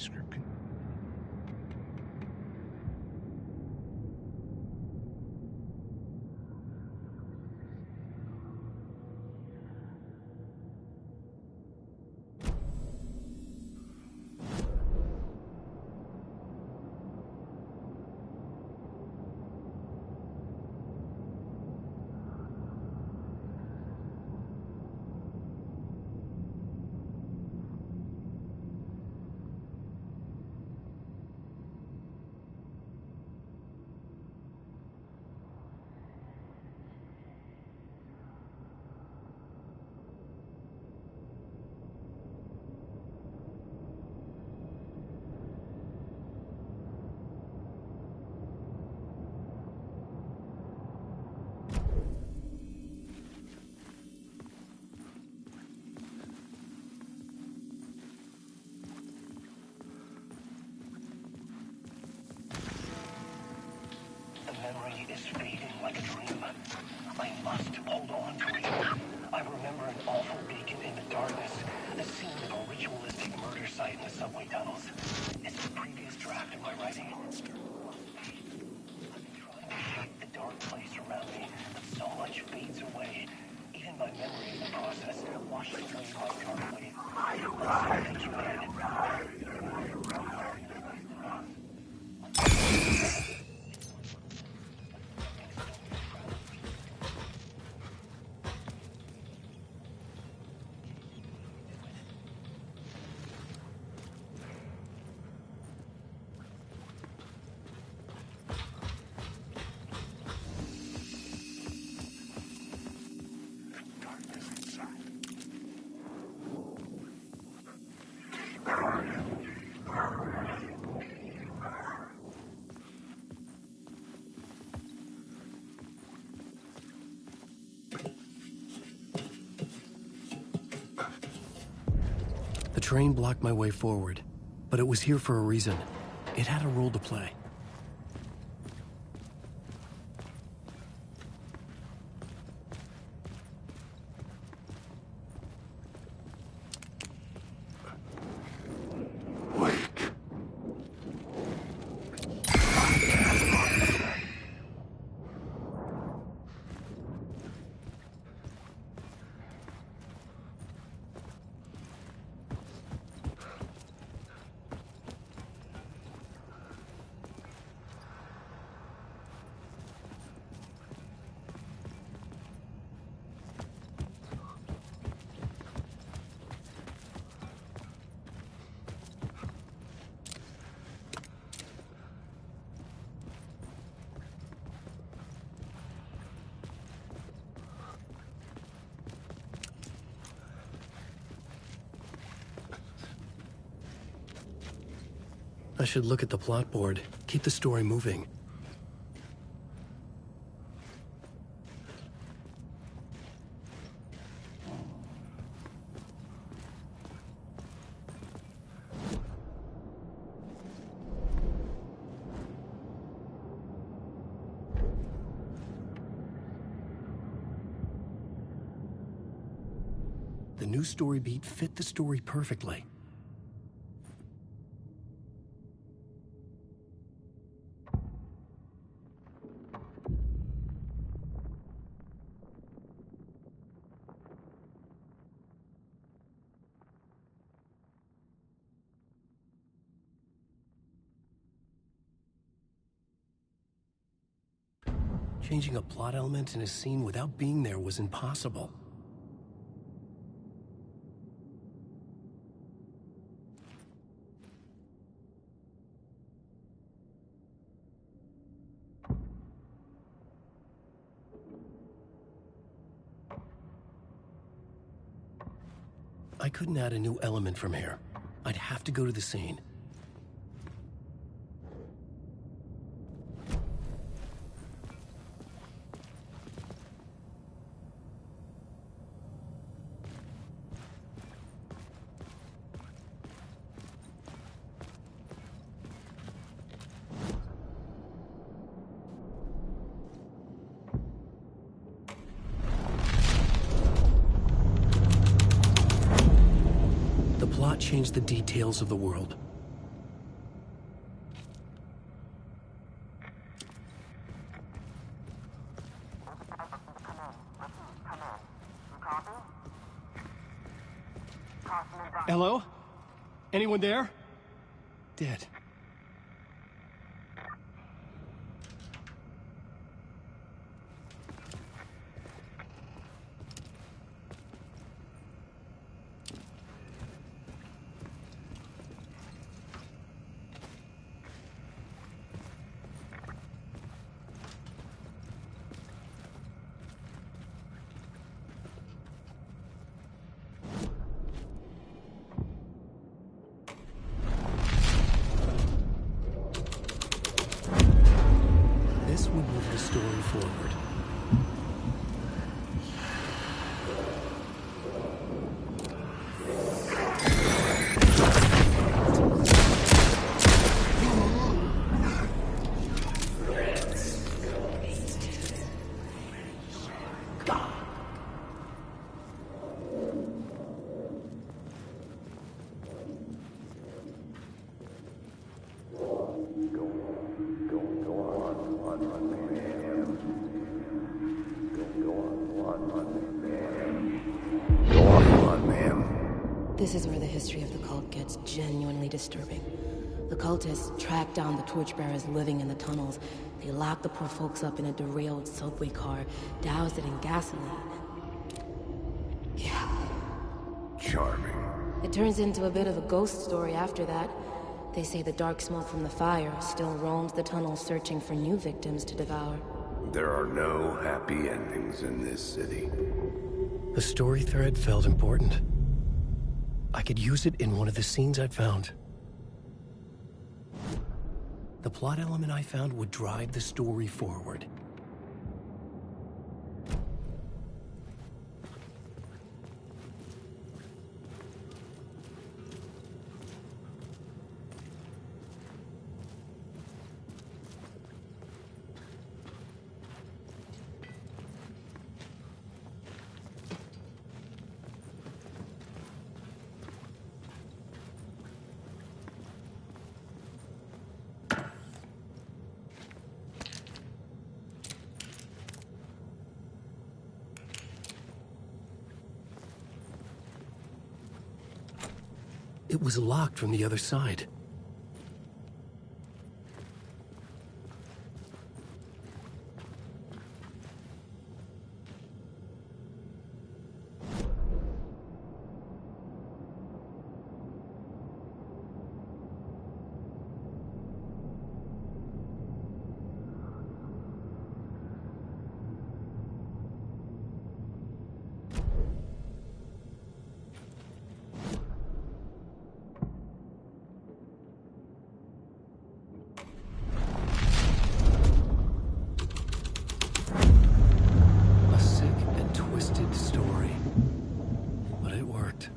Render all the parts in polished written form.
script. Memory is fading like a dream. I must hold on to it. I remember an awful beacon in the darkness, the scene of a ritualistic murder site in the subway tunnels. It's the previous draft of my writing. I've been trying to shape the dark place around me, but so much fades away. Even my memory of the process washed away by dark wave. The train blocked my way forward, but it was here for a reason. It had a role to play. I should look at the plot board, keep the story moving. The new story beat fit the story perfectly. Changing a plot element in a scene without being there was impossible. I couldn't add a new element from here. I'd have to go to the scene. The plot changed the details of the world. Hello? Anyone there? Dead. This would move the story forward. This is where the history of the cult gets genuinely disturbing. The cultists tracked down the torchbearers living in the tunnels. They locked the poor folks up in a derailed subway car, doused it in gasoline. Yeah. Charming. It turns into a bit of a ghost story after that. They say the dark smoke from the fire still roams the tunnels searching for new victims to devour. There are no happy endings in this city. The story thread felt important. I could use it in one of the scenes I'd found. The plot element I found would drive the story forward. It was locked from the other side. A sick and twisted story. But it worked.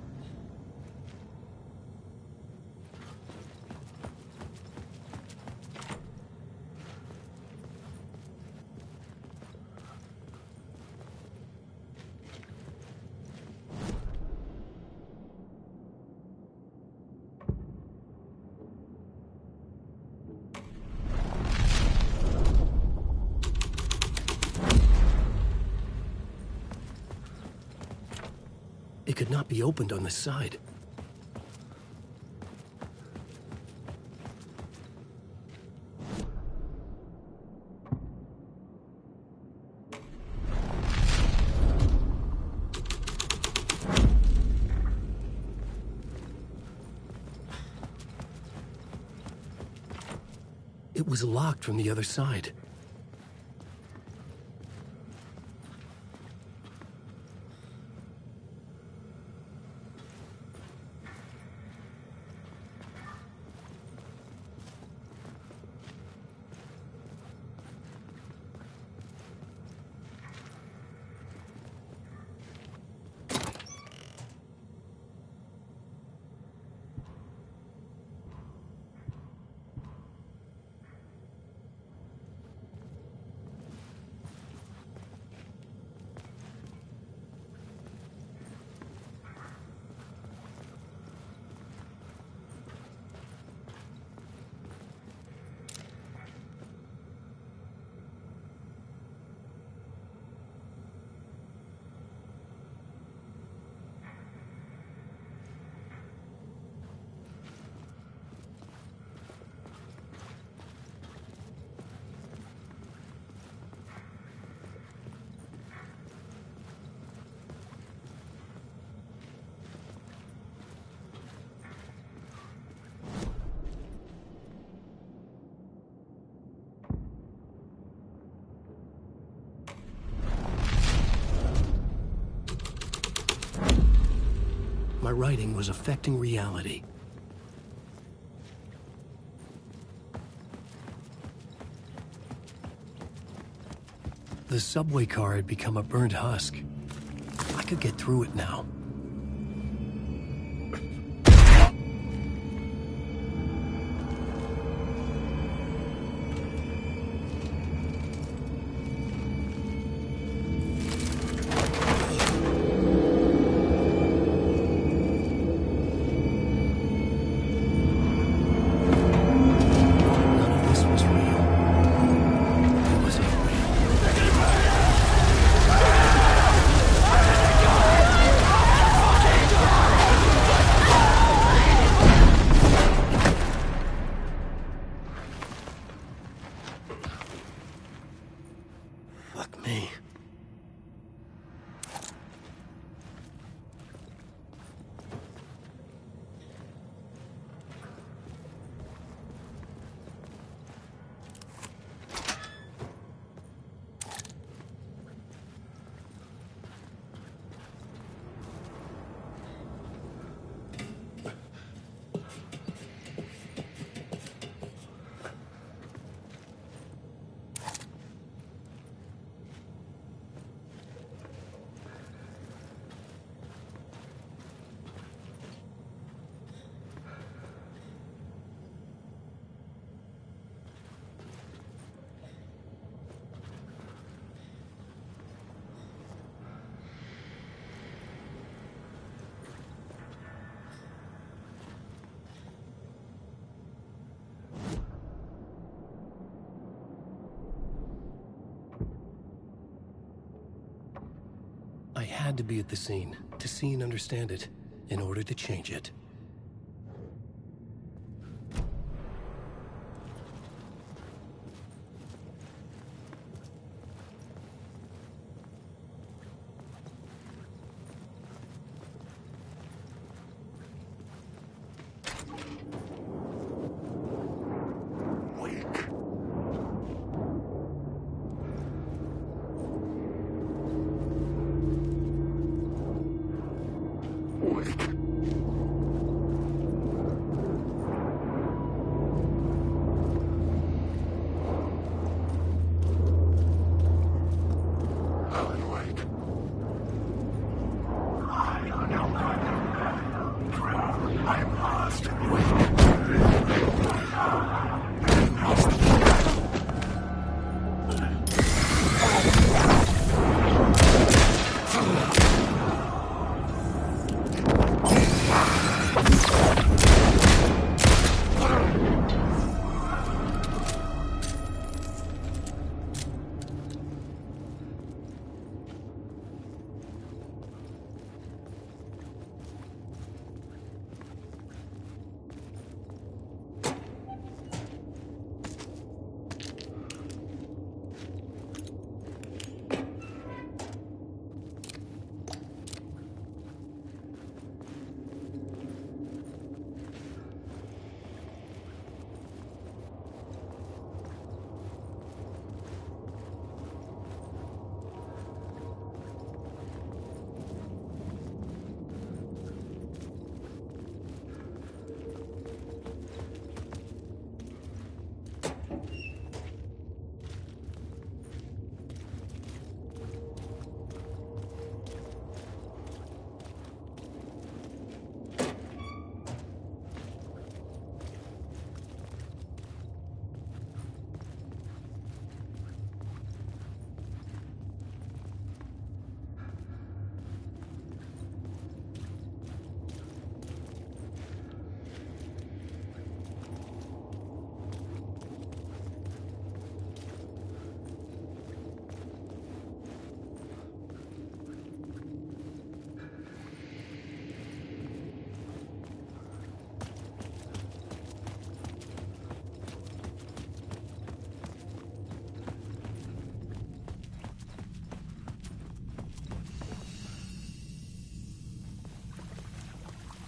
It could not be opened on the side. It was locked from the other side. my writing was affecting reality. The subway car had become a burnt husk. I could get through it now. Fuck me. I had to be at the scene, to see and understand it, in order to change it.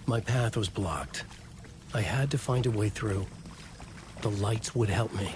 My path was blocked. I had to find a way through. The lights would help me.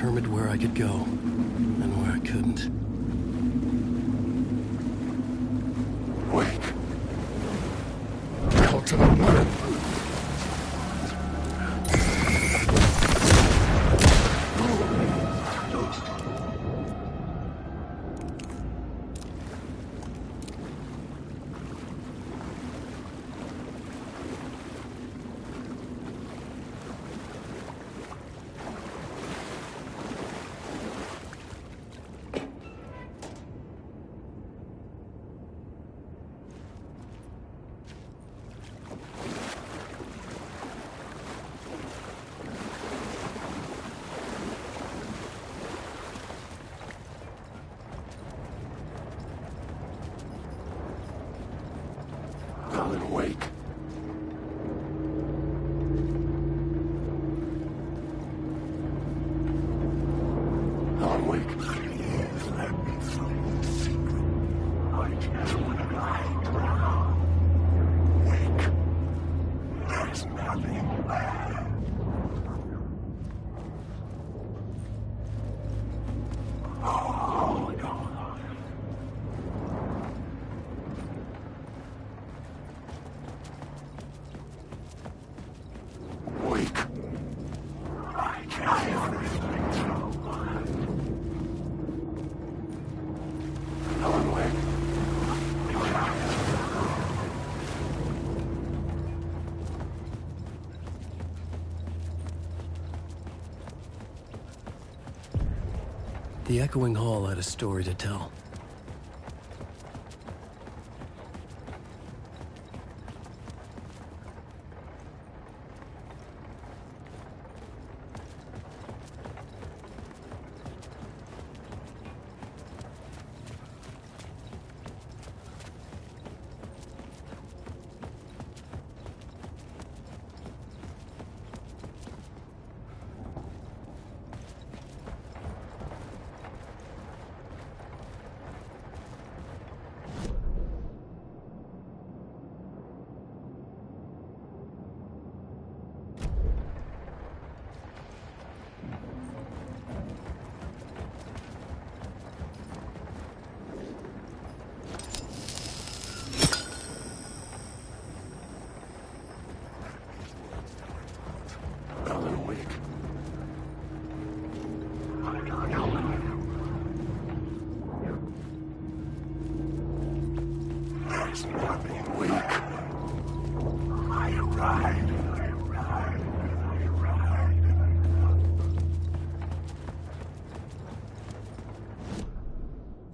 determined where I could go and where I couldn't. Wake. Call to the woman. Alan, wake. Alan, wake. Please let me through the secret. I just want to lie down. Wake. There's nothing left. Hold on. Wake. I got everything through. Alan, wake. The echoing hall had a story to tell. Alan, wake. There's nothing. Wake. I arrived.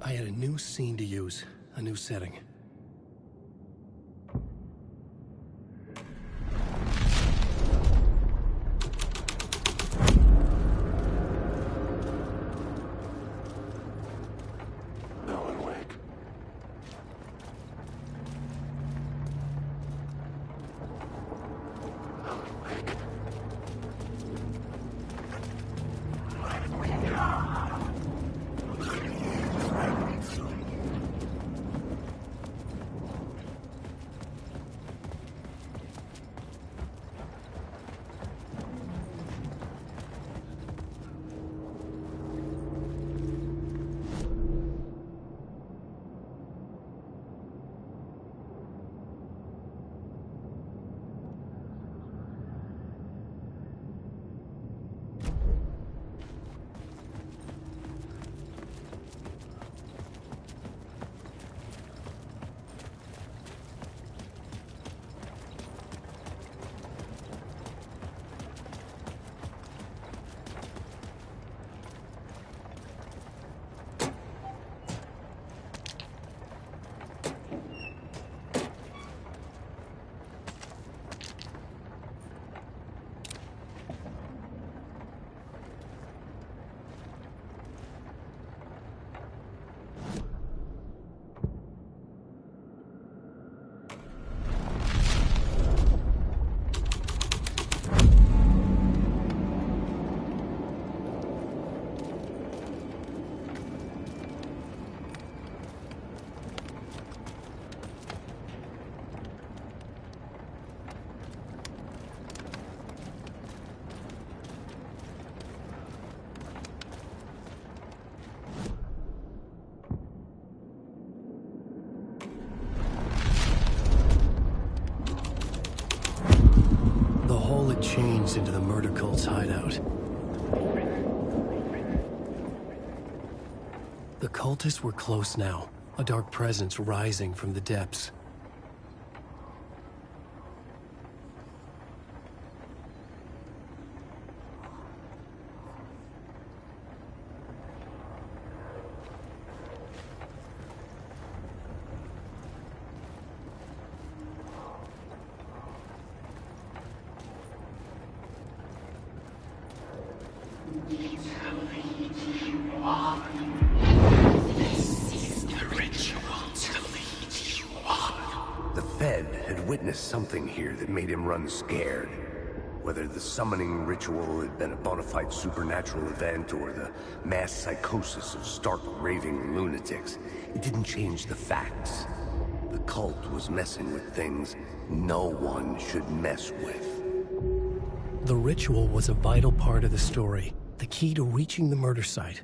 I had a new scene to use, a new setting. Alan, wake. Alan, wake. Let me down. Please let me through. entrance into the murder cult's hideout. The cultists were close now, a dark presence rising from the depths. The Fed had witnessed something here that made him run scared. Whether the summoning ritual had been a bona fide supernatural event or the mass psychosis of stark raving lunatics, it didn't change the facts. The cult was messing with things no one should mess with. The ritual was a vital part of the story, the key to reaching the murder site.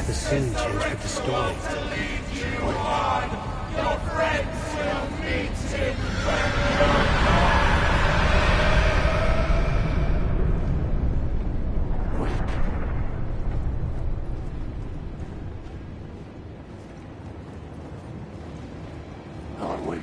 The scene changed with the story. Alan Wake.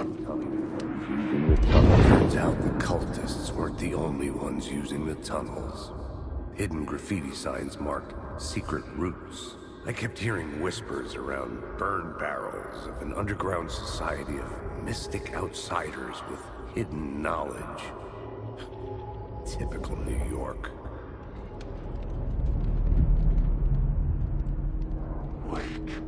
Turns out the cultists weren't the only ones using the tunnels. Hidden graffiti signs marked secret routes. I kept hearing whispers around burn barrels of an underground society of mystic outsiders with hidden knowledge. Typical New York. Wake.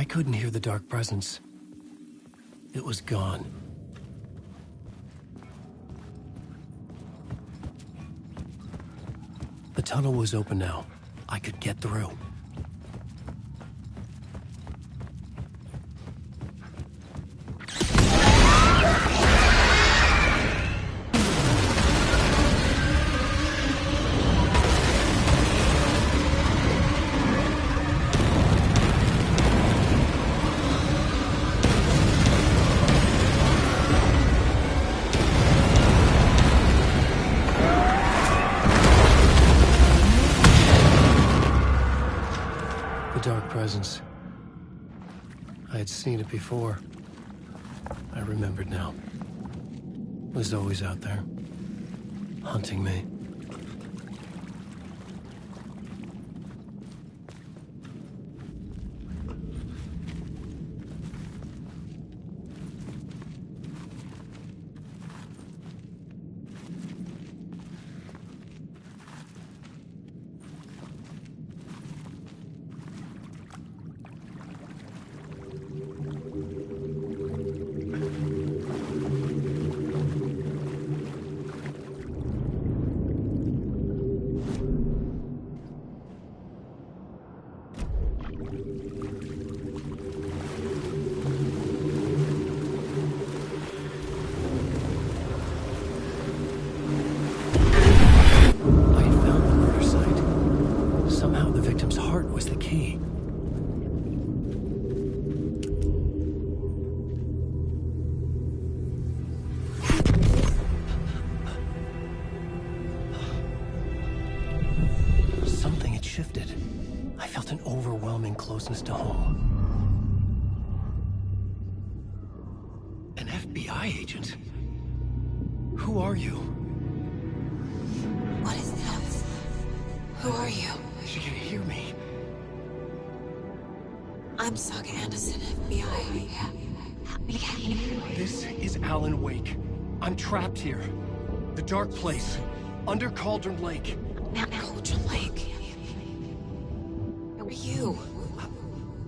couldn't hear the dark presence. It was gone. The tunnel was open now. I could get through. Presence. I had seen it before. I remembered now. It was always out there, hunting me. Closeness to home. An FBI agent? Who are you? What is this? Who are you? She can hear me. I'm Saga Anderson, FBI. This is Alan Wake. I'm trapped here. The dark place. Under Cauldron Lake. Cauldron Lake? Who are you?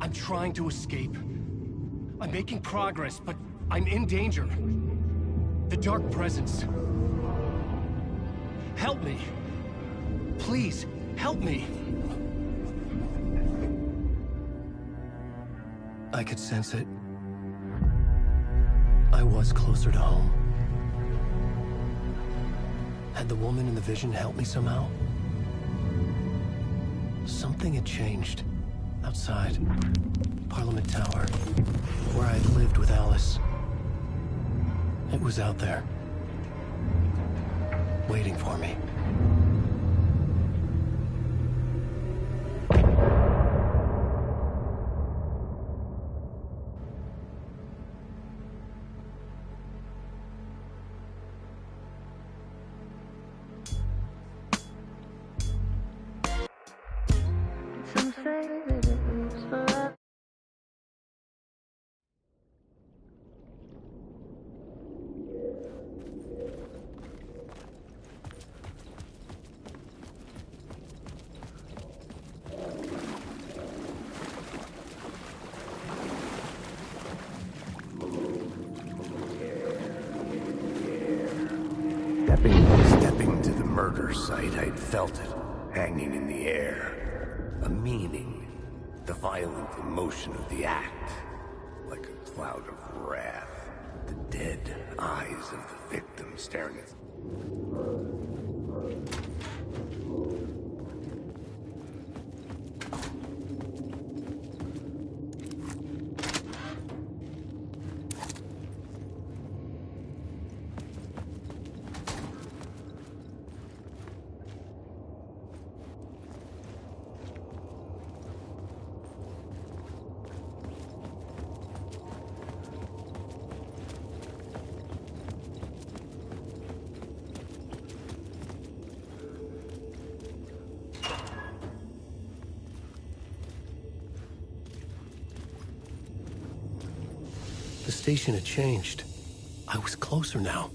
I'm trying to escape. I'm making progress, but I'm in danger. The dark presence. Help me. Please, help me. I could sense it. I was closer to home. Had the woman in the vision helped me somehow? Something had changed. Outside. Parliament Tower. Where I had lived with Alice. It was out there. Waiting for me. Some say that it lives forever. Stepping to the murder site, I'd felt it, hanging in the air. A meaning. The violent emotion of the act. Like a cloud of wrath. The dead eyes of the victim staring at... The station had changed. I was closer now.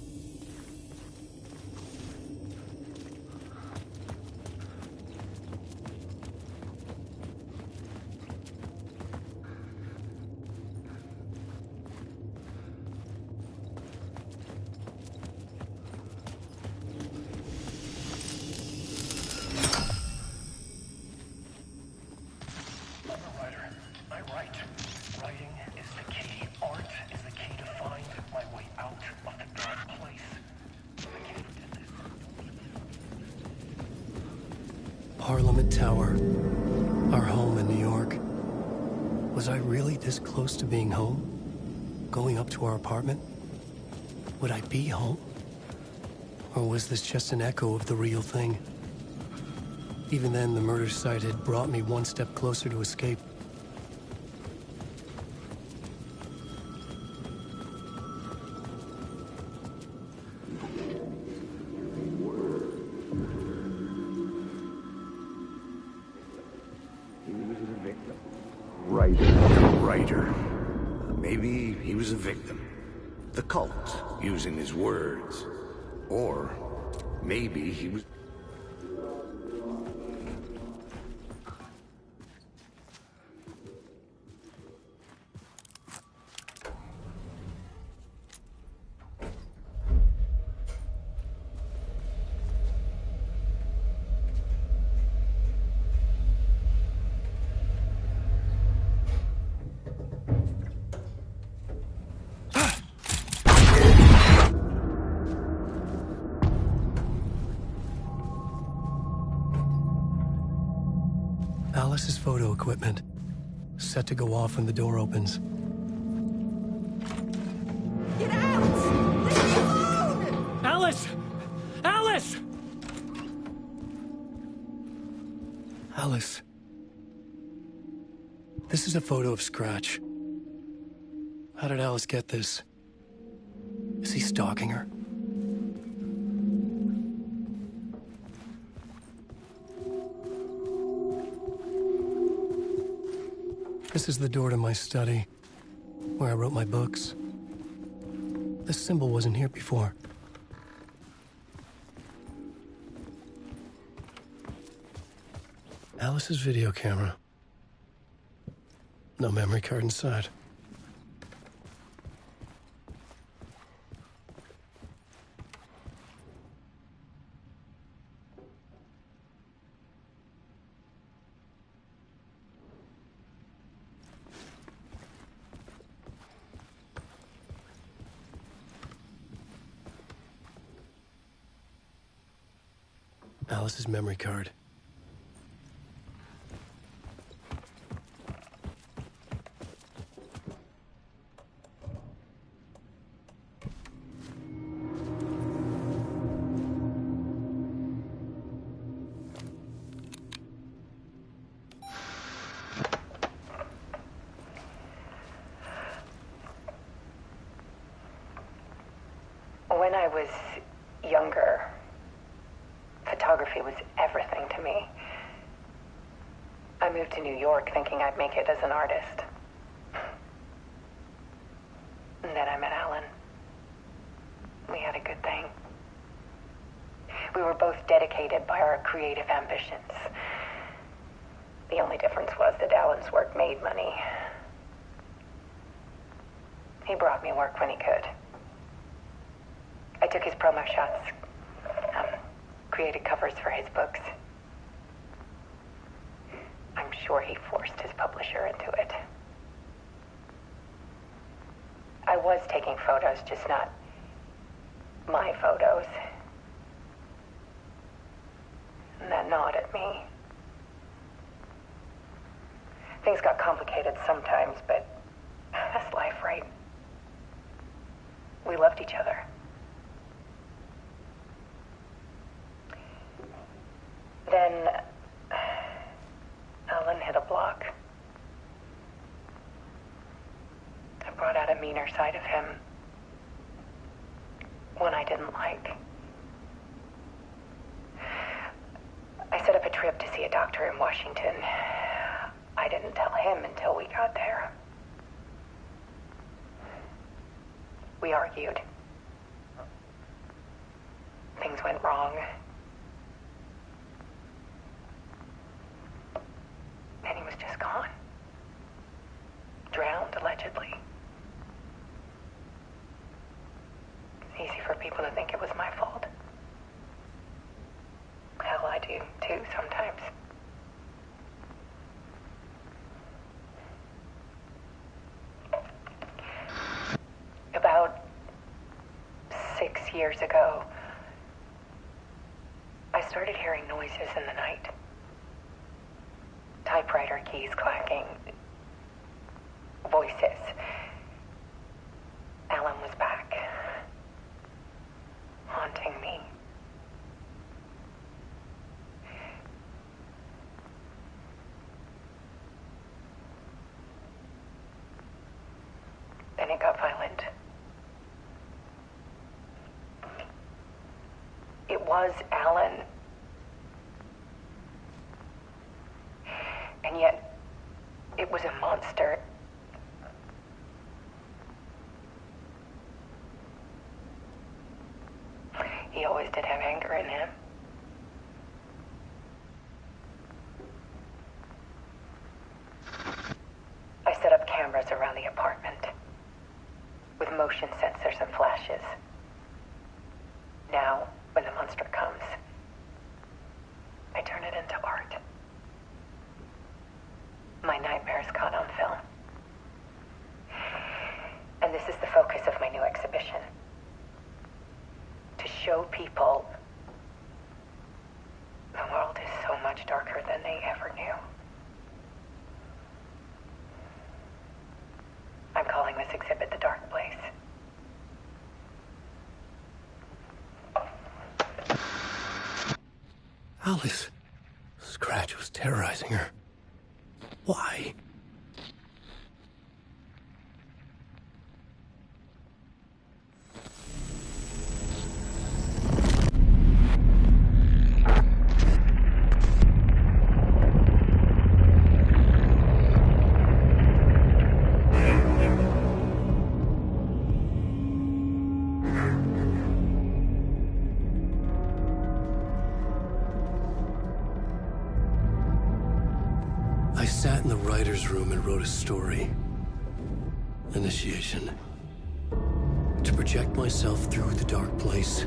Parliament Tower, our home in New York. Was I really this close to being home? Going up to our apartment? Would I be home? Or was this just an echo of the real thing? Even then, the murder site had brought me one step closer to escape. Writer. Maybe he was a victim. The cult, using his words. Or maybe he was... Alice's photo equipment, set to go off when the door opens. Get out! Leave me alone! Alice! Alice! Alice. This is a photo of Scratch. How did Alice get this? Is he stalking her? This is the door to my study, where I wrote my books. This symbol wasn't here before. Alice's video camera. No memory card inside. Alice's memory card. When I was younger, photography was everything to me. I moved to New York thinking I'd make it as an artist. And then I met Alan. We had a good thing. We were both dedicated by our creative ambitions. The only difference was that Alan's work made money. He brought me work when he could. I took his promo shots, created covers for his books. I'm sure he forced his publisher into it. I was taking photos, just not my photos. And that gnawed at me. Things got complicated sometimes, but that's life, right? We loved each other. Then Alan hit a block. I brought out a meaner side of him. One I didn't like. I set up a trip to see a doctor in Washington. I didn't tell him until we got there. We argued. Things went wrong. And he was just gone. Drowned, allegedly. It's easy for people to think it was my fault. Hell, I do, too, sometimes. About 6 years ago, I started hearing noises in the night. typewriter keys clacking. Voices. Alan was back. Haunting me. Then it got violent. It was Alan. And yet, it was a monster. He always did have anger in him. I set up cameras around the apartment with motion sensors and flashes. Now, when the monster comes, I turn it into art. My nightmares caught on film. And this is the focus of my new exhibition. To show people the world is so much darker than they ever knew. I'm calling this exhibit The Dark Place. Alice. Scratch was terrorizing her. Why? I sat in the writer's room and wrote a story. Initiation. To project myself through the dark place,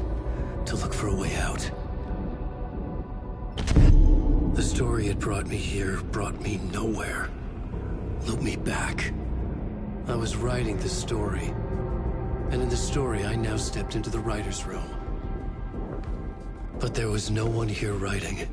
to look for a way out. The story had brought me here, brought me nowhere. Looped me back. I was writing the story. And in the story, I now stepped into the writer's room. But there was no one here writing it.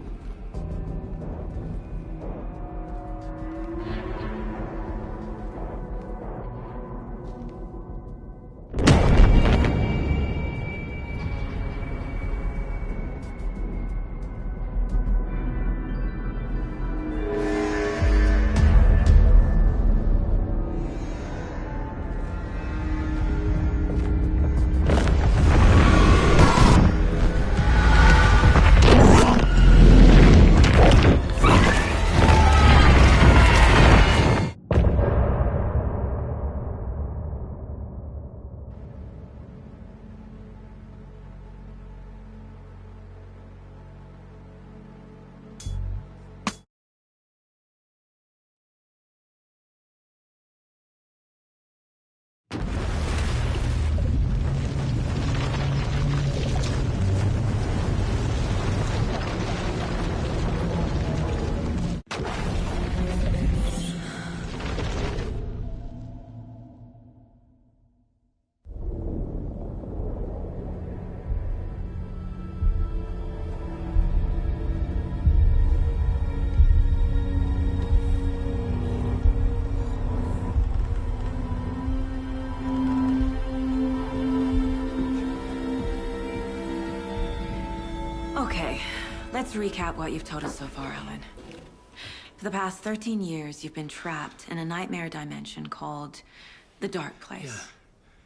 Okay, let's recap what you've told us so far, Alan. For the past 13 years, you've been trapped in a nightmare dimension called the Dark Place.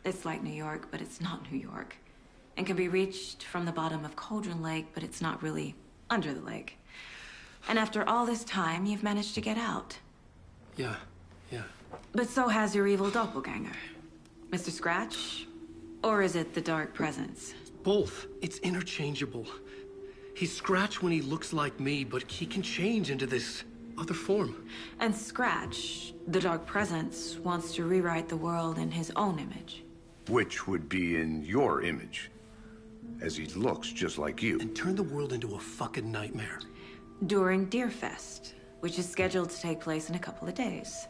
Yeah. It's like New York, but it's not New York. And can be reached from the bottom of Cauldron Lake, but it's not really under the lake. And after all this time, you've managed to get out. Yeah. But so has your evil doppelganger. Mr. Scratch? Or is it the Dark Presence? Both. It's interchangeable. He's Scratch when he looks like me, but he can change into this other form. And Scratch, the Dark Presence, wants to rewrite the world in his own image. Which would be in your image, as he looks just like you. And turn the world into a fucking nightmare. During Deerfest, which is scheduled to take place in a couple of days.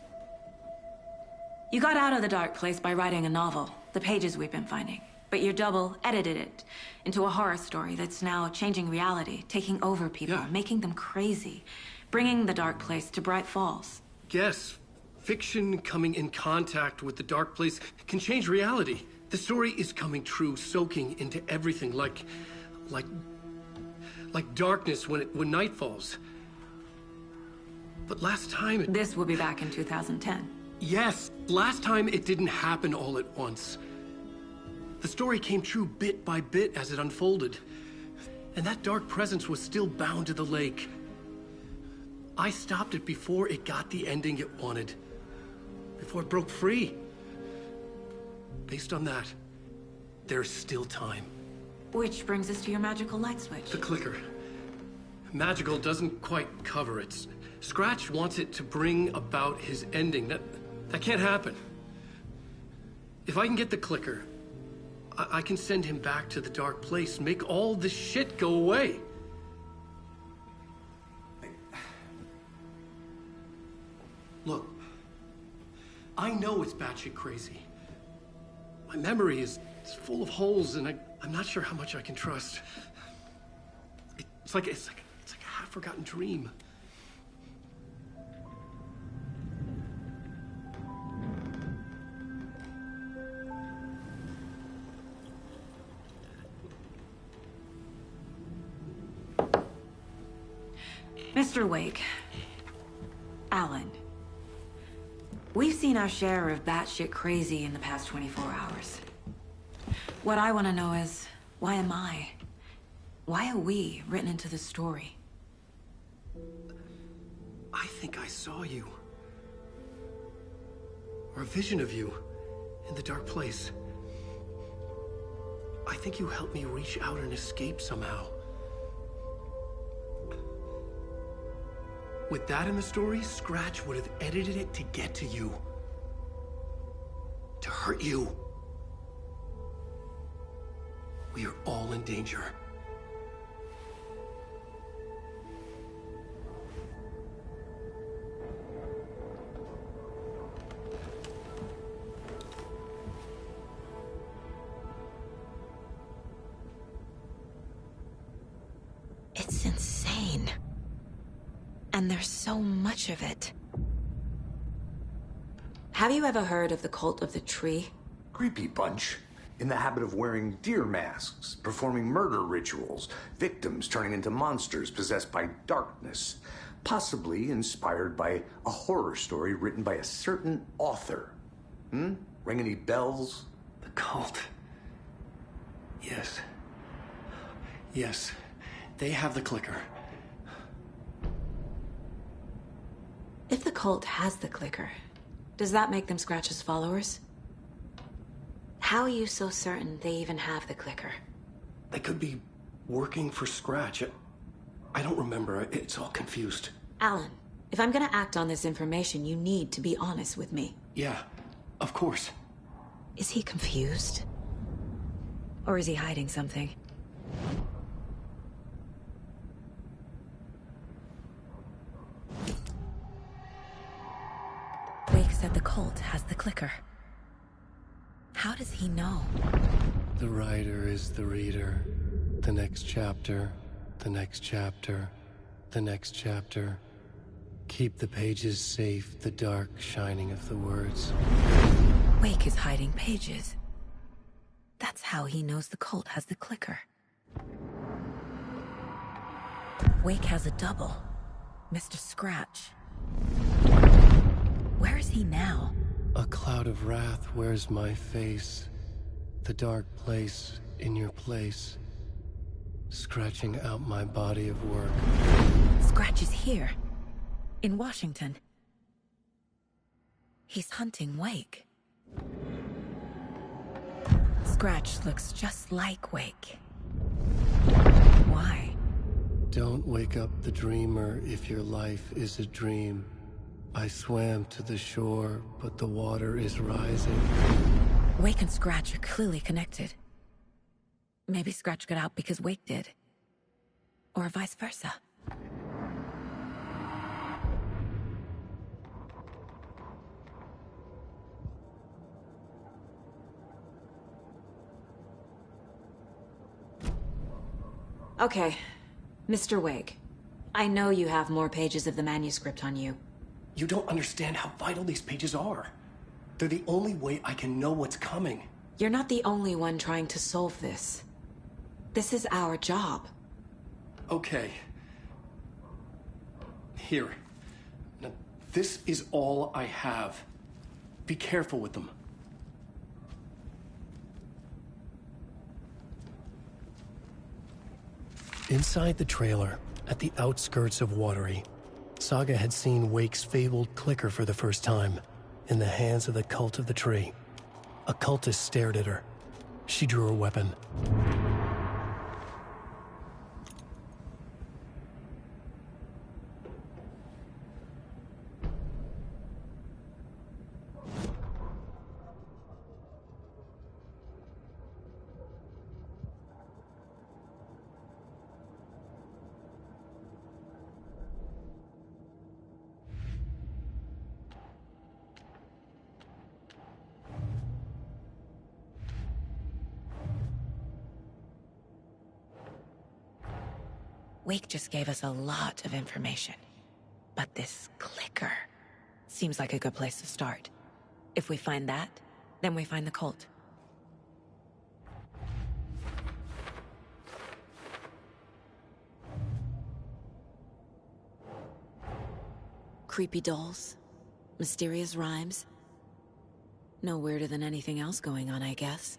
You got out of the Dark Place by writing a novel, the pages we've been finding. But your double edited it into a horror story that's now changing reality, taking over people, making them crazy, bringing the dark place to Bright Falls. Yes, fiction coming in contact with the dark place can change reality. The story is coming true, soaking into everything like darkness when night falls. But last time This will be back in 2010. Yes, last time it didn't happen all at once. The story came true bit by bit as it unfolded. And that dark presence was still bound to the lake. I stopped it before it got the ending it wanted. Before it broke free. Based on that, there's still time. Which brings us to your magical light switch. The clicker. Magical doesn't quite cover it. Scratch wants it to bring about his ending. That can't happen. If I can get the clicker, I can send him back to the dark place, make all this shit go away. Look, I know it's batshit crazy. My memory is full of holes, and I'm not sure how much I can trust. It's like a half-forgotten dream. Mr. Wake, Alan, we've seen our share of batshit crazy in the past 24 hours. What I want to know is, why am I? Why are we written into the story? I think I saw you. Or a vision of you in the dark place. I think you helped me reach out and escape somehow. With that in the story, Scratch would have edited it to get to you. To hurt you. We are all in danger. It's insane. And there's so much of it. Have you ever heard of the cult of the tree? Creepy bunch. In the habit of wearing deer masks, performing murder rituals, victims turning into monsters possessed by darkness, possibly inspired by a horror story written by a certain author. Ring any bells? The cult. Yes. Yes. They have the clicker. If the cult has the clicker, does that make them Scratch's followers? How are you so certain they even have the clicker? They could be working for Scratch. I don't remember. It's all confused. Alan, if I'm gonna act on this information, you need to be honest with me. Yeah, of course. Is he confused? Or is he hiding something? Wake said the cult has the clicker. How does he know? The writer is the reader. The next chapter, the next chapter, the next chapter. Keep the pages safe, the dark shining of the words. Wake is hiding pages. That's how he knows the cult has the clicker. Wake has a double. Mr. Scratch. Where is he now? A cloud of wrath wears my face. The dark place in your place. Scratching out my body of work. Scratch is here. In Washington. He's hunting Wake. Scratch looks just like Wake. Why? Don't wake up the dreamer if your life is a dream. I swam to the shore, but the water is rising. Wake and Scratch are clearly connected. Maybe Scratch got out because Wake did. Or vice versa. Okay, Mr. Wake. I know you have more pages of the manuscript on you. You don't understand how vital these pages are. They're the only way I can know what's coming. You're not the only one trying to solve this. This is our job. Okay. Here. Now, this is all I have. Be careful with them. Inside the trailer, at the outskirts of Watery, Saga had seen Wake's fabled clicker for the first time, in the hands of the Cult of the Tree. A cultist stared at her. She drew her weapon. Wake just gave us a lot of information. But this clicker seems like a good place to start. If we find that, then we find the cult. Creepy dolls, mysterious rhymes. No weirder than anything else going on, I guess.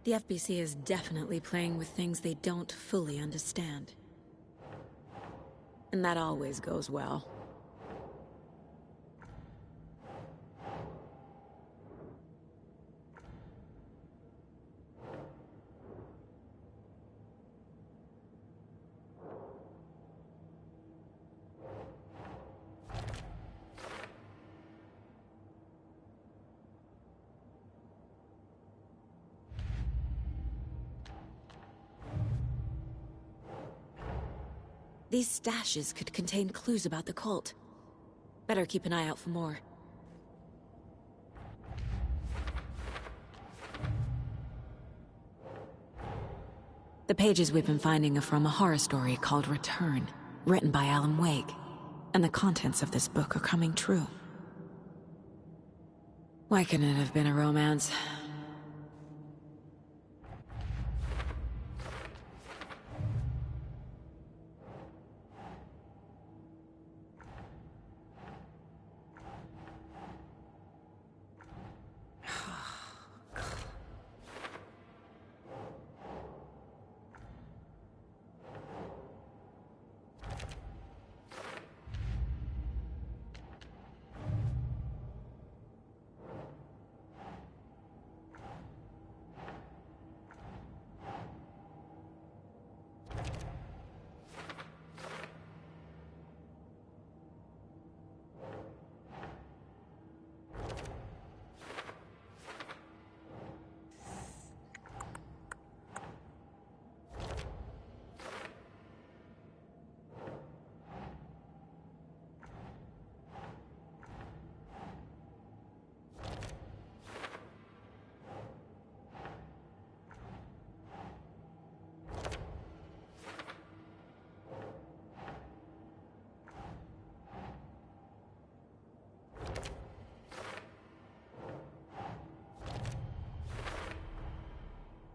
The FBC is definitely playing with things they don't fully understand. And that always goes well. These stashes could contain clues about the cult. Better keep an eye out for more. The pages we've been finding are from a horror story called Return, written by Alan Wake. And the contents of this book are coming true. Why couldn't it have been a romance?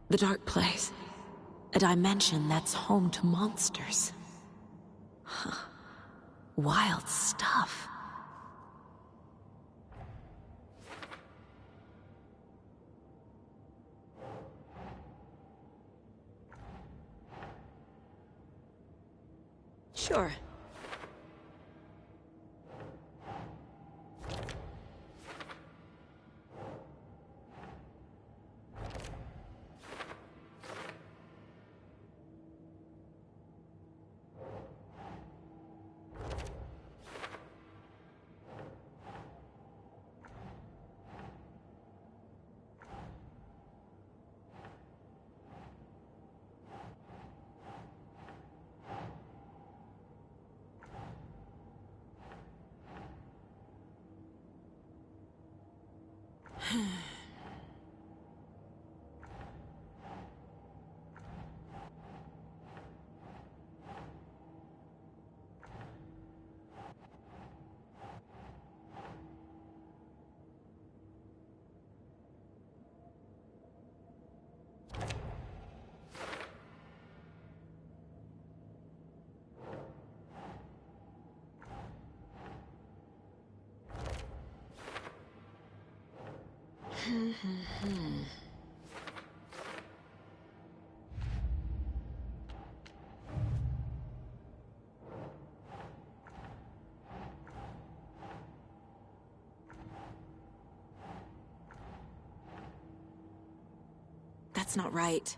The dark place. A dimension that's home to monsters. Huh. Wild stuff. That's not right.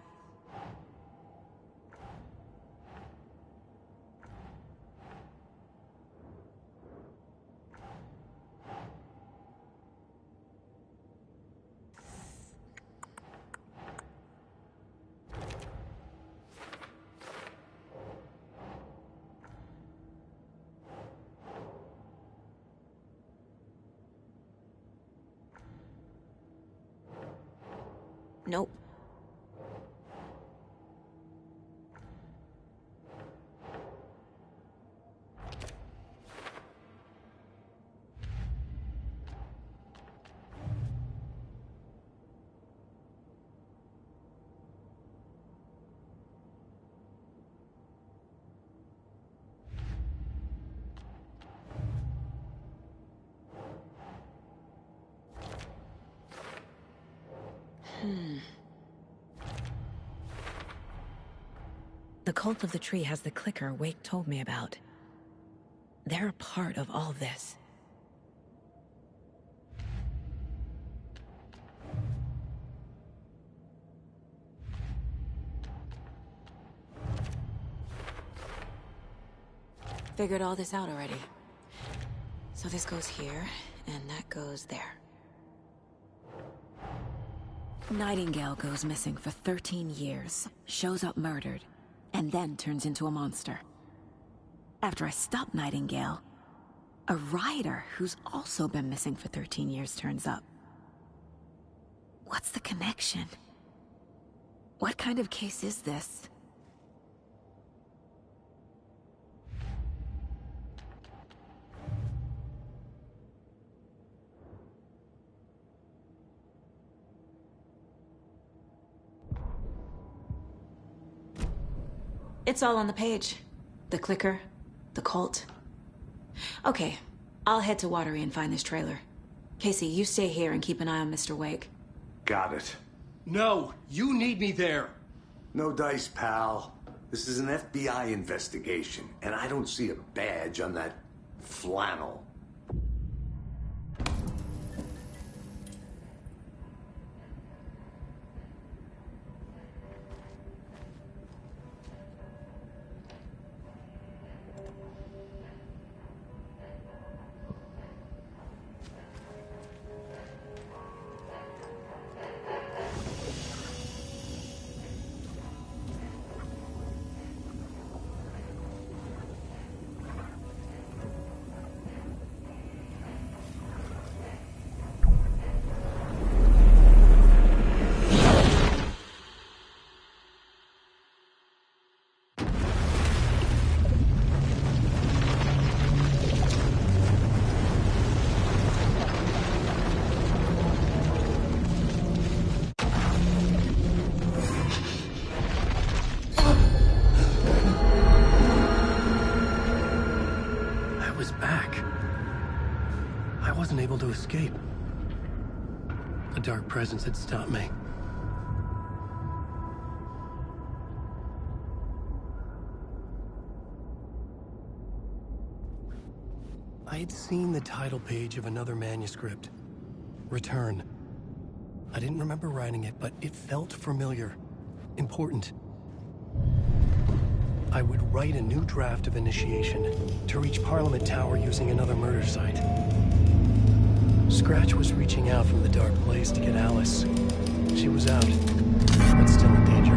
Nope. The cult of the tree has the clicker Wake told me about. They're a part of all this. Figured all this out already. So this goes here, and that goes there. Nightingale goes missing for 13 years, shows up murdered, and then turns into a monster. After I stop Nightingale, a rider who's also been missing for 13 years turns up. What's the connection? What kind of case is this? It's all on the page. The clicker, the cult. Okay, I'll head to Watery and find this trailer. Casey, you stay here and keep an eye on Mr. Wake. Got it. No, you need me there. No dice, pal. This is an FBI investigation, and I don't see a badge on that flannel. To escape. A dark presence had stopped me. I had seen the title page of another manuscript. Return. I didn't remember writing it, but it felt familiar. Important. I would write a new draft of initiation to reach Parliament Tower using another murder site. Scratch was reaching out from the dark place to get Alice. She was out, but still in danger.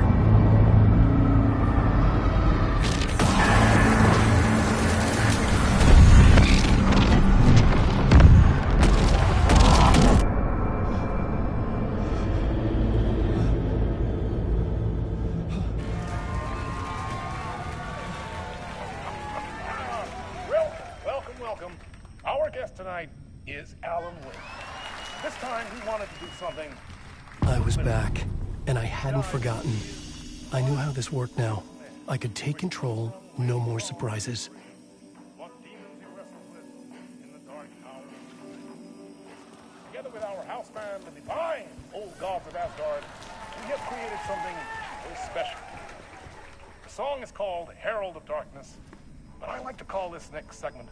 tonight is Alan Wake. This time he wanted to do something. I was back, and I hadn't forgotten. I knew how this worked now. I could take control, no more surprises. What demons he wrestled with in the dark hour. Together with our house band, the divine old gods of Asgard, we have created something very special. The song is called Herald of Darkness, but I like to call this next segment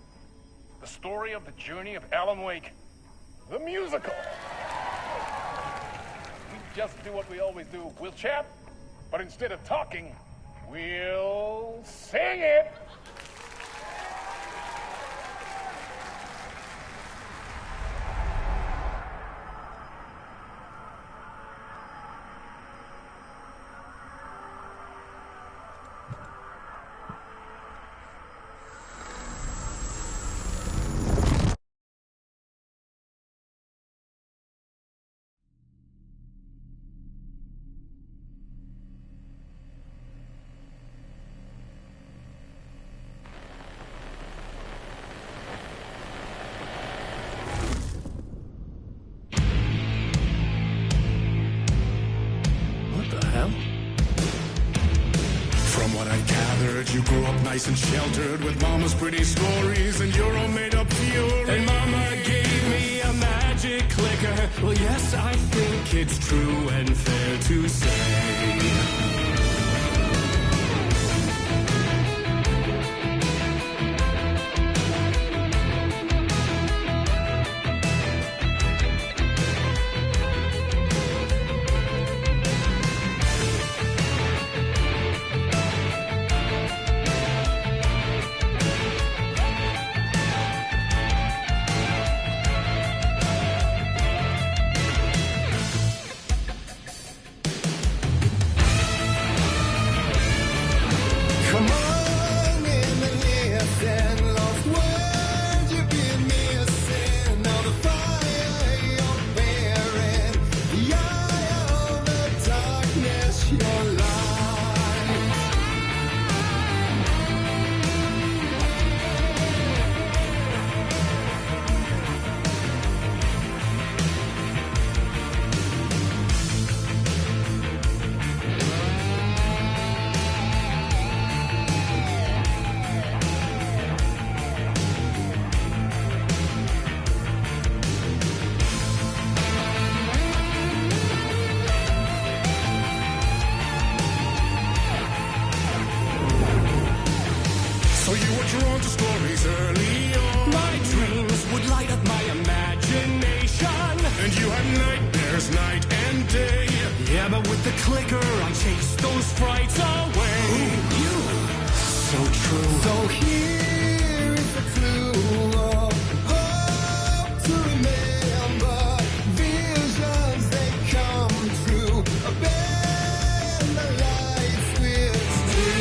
the story of the journey of Alan Wake, the musical. We just do what we always do. We'll chat, but instead of talking, we'll sing it. From what I gathered, you grew up nice and sheltered with mama's pretty stories and your own made-up fury. And mama gave me a magic clicker. Well, yes, I think it's true and fair to say. So you were drawn to stories early on. My dreams would light up my imagination. And you had nightmares night and day. Yeah, but with the clicker, I chased those frights away. Ooh, you. So true. So here is the clue of hope to remember. Visions, they come true. Bend the light switch too.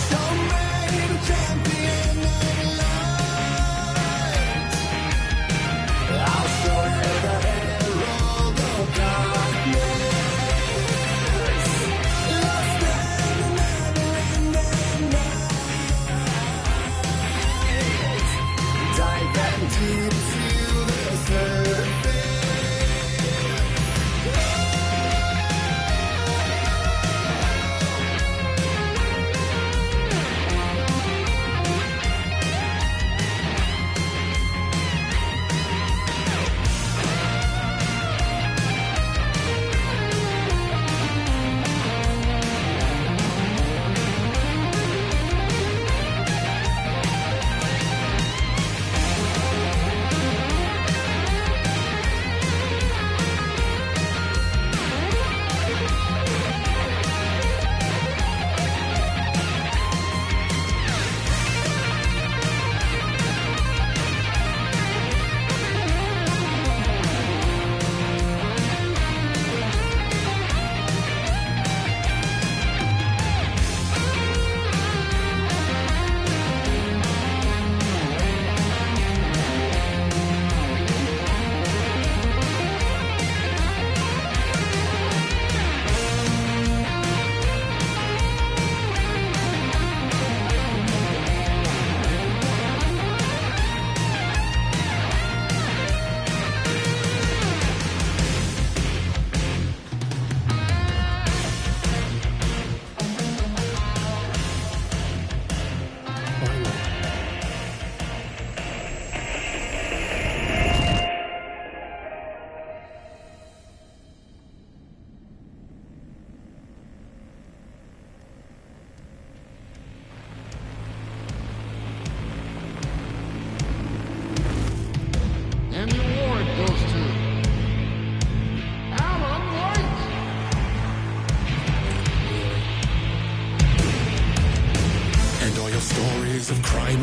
So many champions.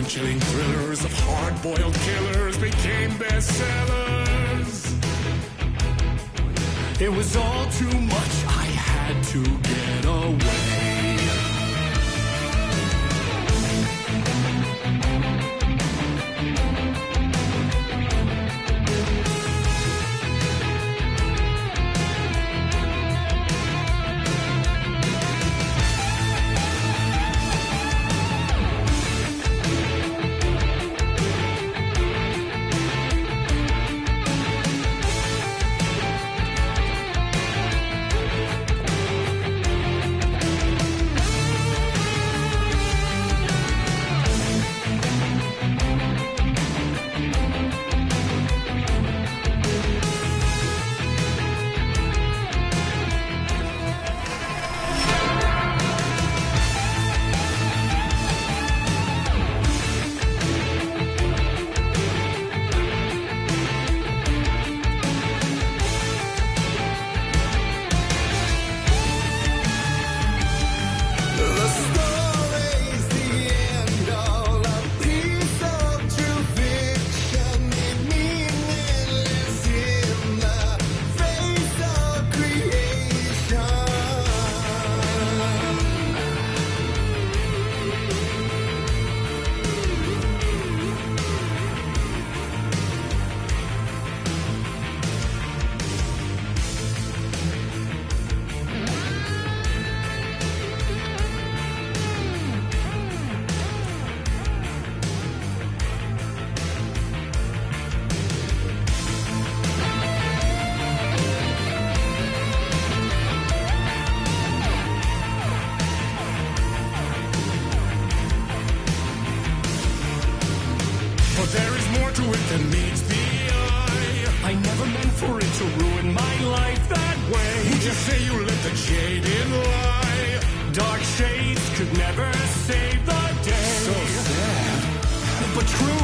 Chilling thrillers of hard-boiled killers became bestsellers. It was all too much, I had to get away. But there is more to it than meets the eye. I never meant for it to ruin my life that way. Would you say you let the jaded lie? Dark shades could never save the day. So sad, but true.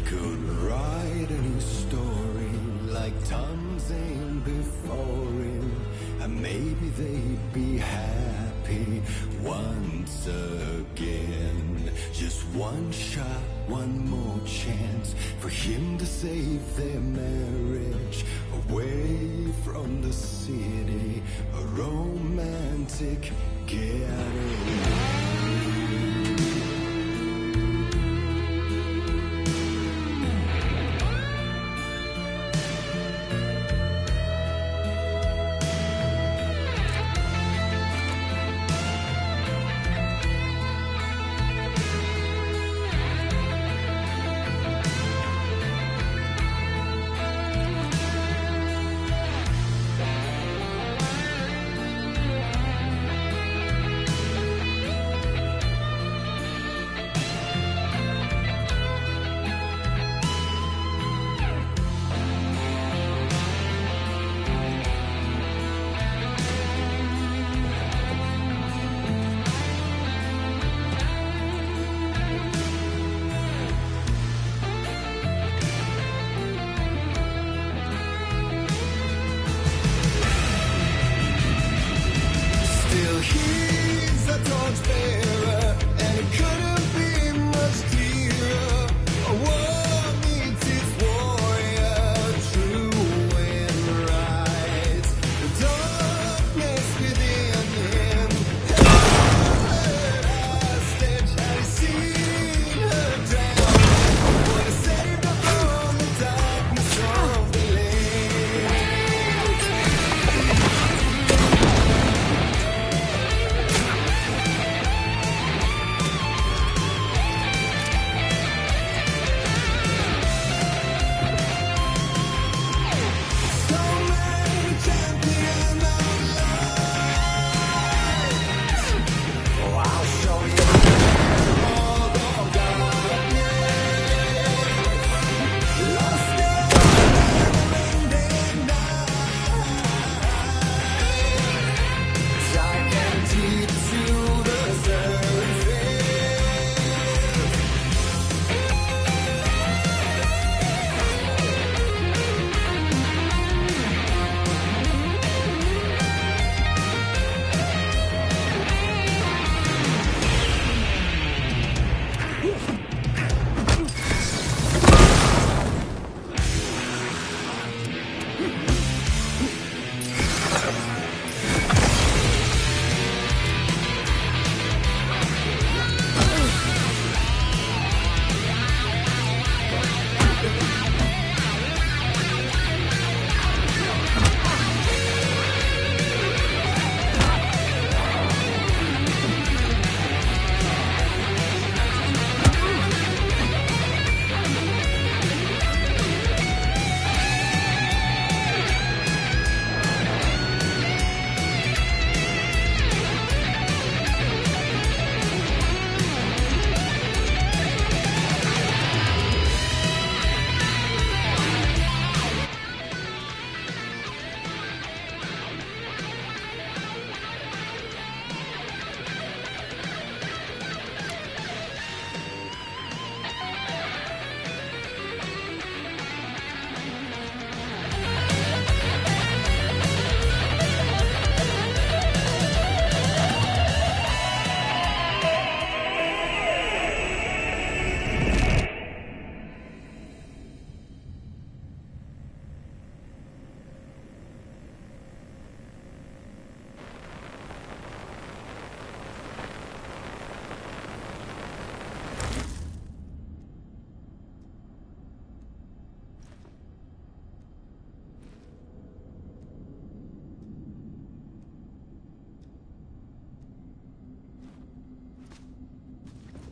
could write a new story like Tom's aimed before him, and maybe they'd be happy once again. Just one shot, one more chance for him to save their marriage, away from the city, a romantic getaway.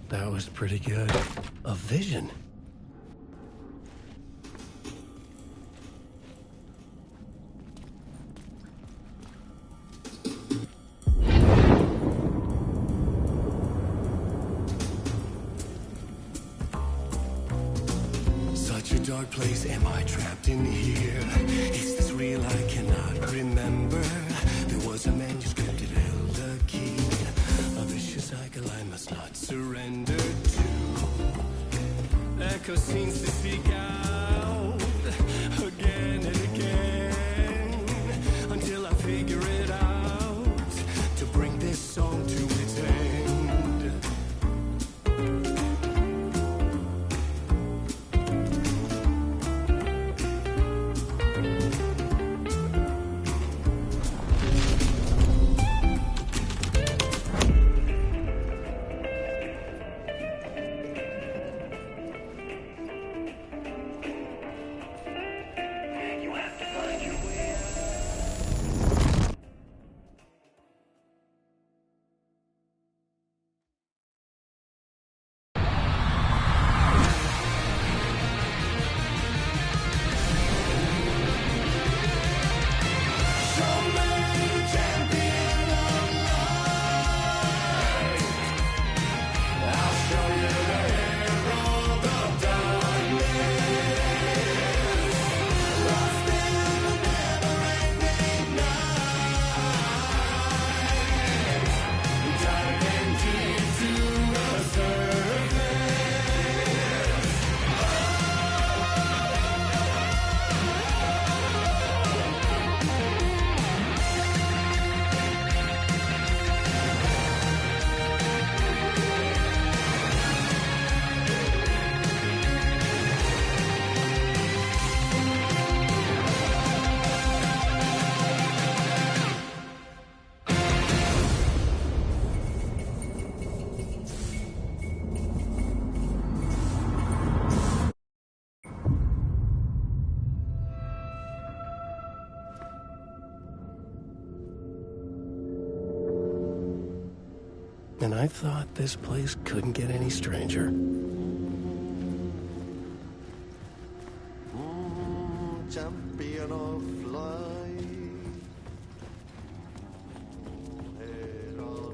That was pretty good. A vision. Such a dark place, am I trapped in here? Is this real? I cannot remember. There was a manuscript, it held a key. A vicious cycle I must not surrender to. darker scenes to seek out again and again until I figure it out to bring this song to its end. You have to find your way out. And I thought this place couldn't get any stranger. Champion of light. Head on.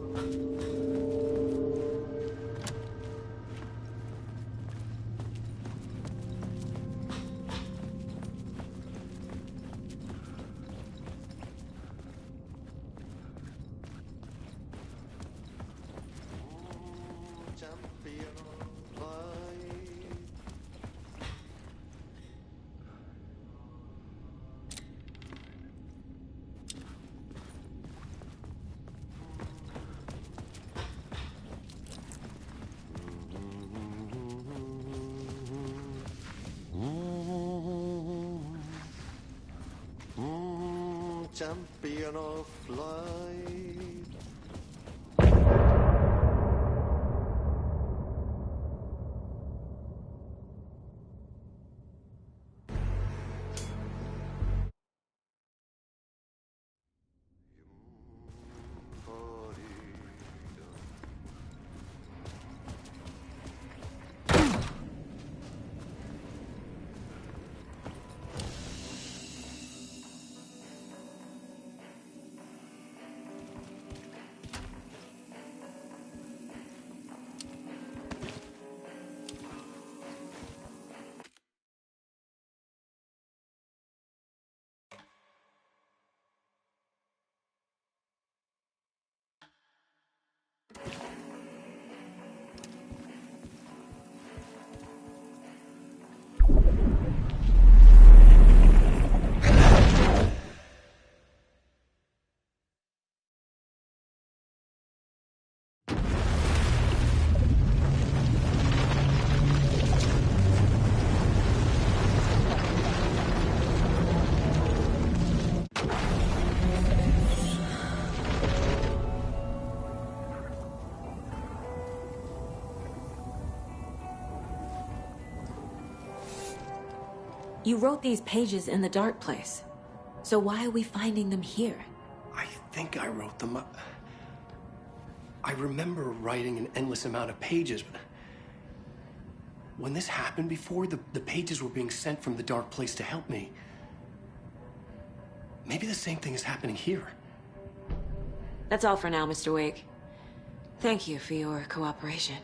Champion of light. Champion of light. You wrote these pages in the dark place. So why are we finding them here? I think I wrote them up. I remember writing an endless amount of pages, but when this happened before, the pages were being sent from the dark place to help me. Maybe the same thing is happening here. That's all for now, Mr. Wake. Thank you for your cooperation.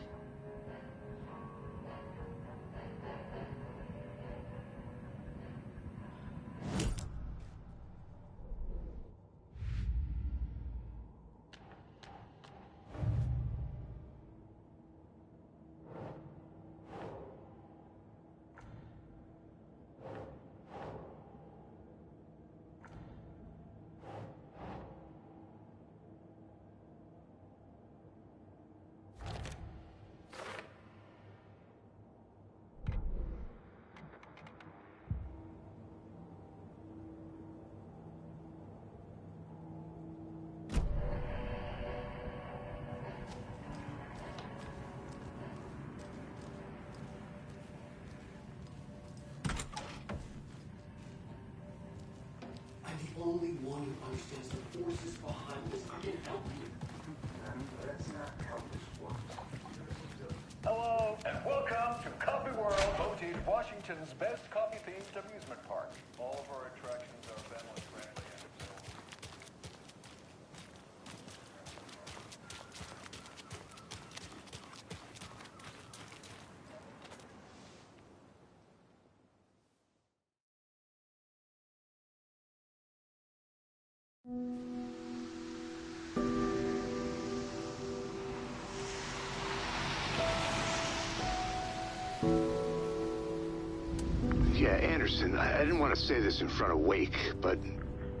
you understands the forces behind this. I can help you. That's not how this works. Hello, and welcome to Coffee World, voted Washington's best coffee-themed amusement park. All of our attractions are family-friendly and available. Yeah, Anderson, I didn't want to say this in front of Wake, but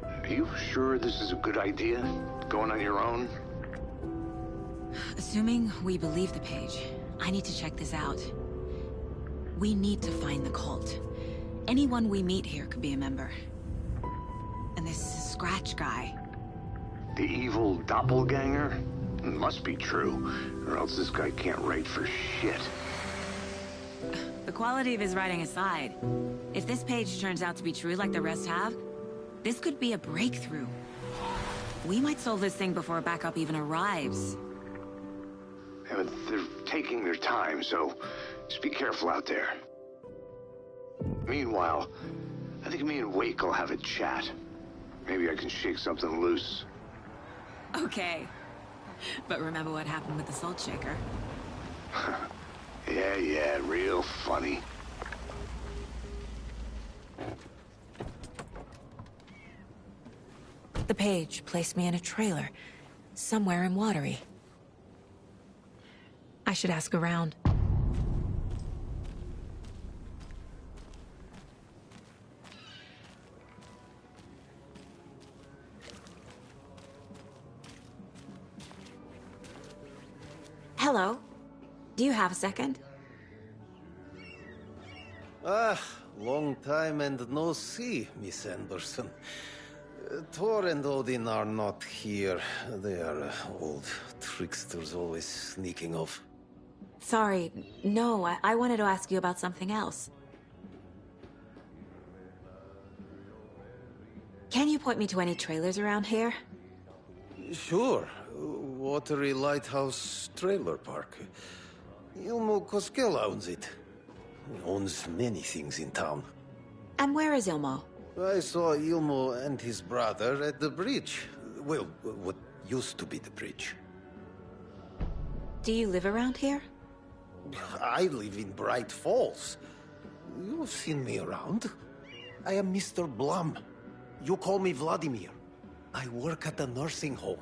are you sure this is a good idea? Going on your own? Assuming we believe the page, I need to check this out. We need to find the cult. Anyone we meet here could be a member. And this Scratch guy. The evil doppelganger? Must be true, or else this guy can't write for shit. The quality of his writing aside, if this page turns out to be true like the rest have, this could be a breakthrough. We might solve this thing before backup even arrives. Yeah, but they're taking their time, so just be careful out there. Meanwhile, I think me and Wake will have a chat. Maybe I can shake something loose. Okay. But remember what happened with the salt shaker? Yeah, real funny. The page placed me in a trailer, somewhere in Watery. I should ask around. Hello. Do you have a second? Ah, long time and no see, Miss Anderson. Thor and Odin are not here. They are old tricksters always sneaking off. Sorry. No, I wanted to ask you about something else. Can you point me to any trailers around here? Sure. Watery Lighthouse Trailer Park. Ilmo Koskela owns it. He owns many things in town. And where is Ilmo? I saw Ilmo and his brother at the bridge. Well, what used to be the bridge. Do you live around here? I live in Bright Falls. You've seen me around. I am Mr. Blum. You call me Vladimir. I work at a nursing home.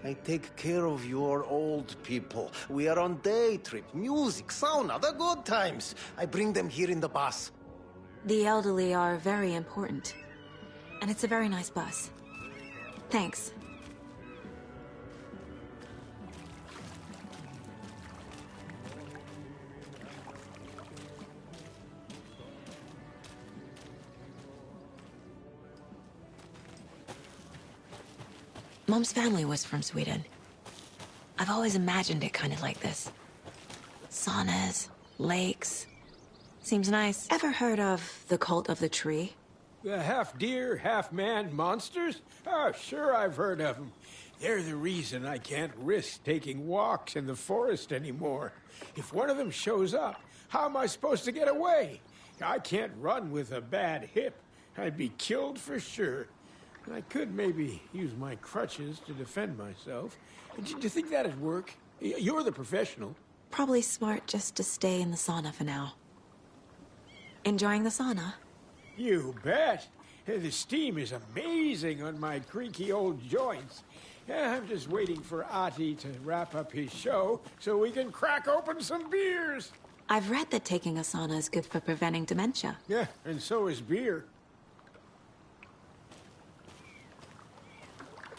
I take care of your old people. We are on day trip, music, sauna, the good times. I bring them here in the bus. The elderly are very important. And it's a very nice bus. Thanks. Mom's family was from Sweden. I've always imagined it kind of like this. Saunas, lakes. Seems nice. Ever heard of the Cult of the Tree? The half-deer, half-man monsters? Oh, sure I've heard of them. They're the reason I can't risk taking walks in the forest anymore. If one of them shows up, how am I supposed to get away? I can't run with a bad hip. I'd be killed for sure. I could maybe use my crutches to defend myself. Do you think that'd work? You're the professional. Probably smart just to stay in the sauna for now. Enjoying the sauna? You bet. The steam is amazing on my creaky old joints. I'm just waiting for Ati to wrap up his show so we can crack open some beers. I've read that taking a sauna is good for preventing dementia. Yeah, and so is beer.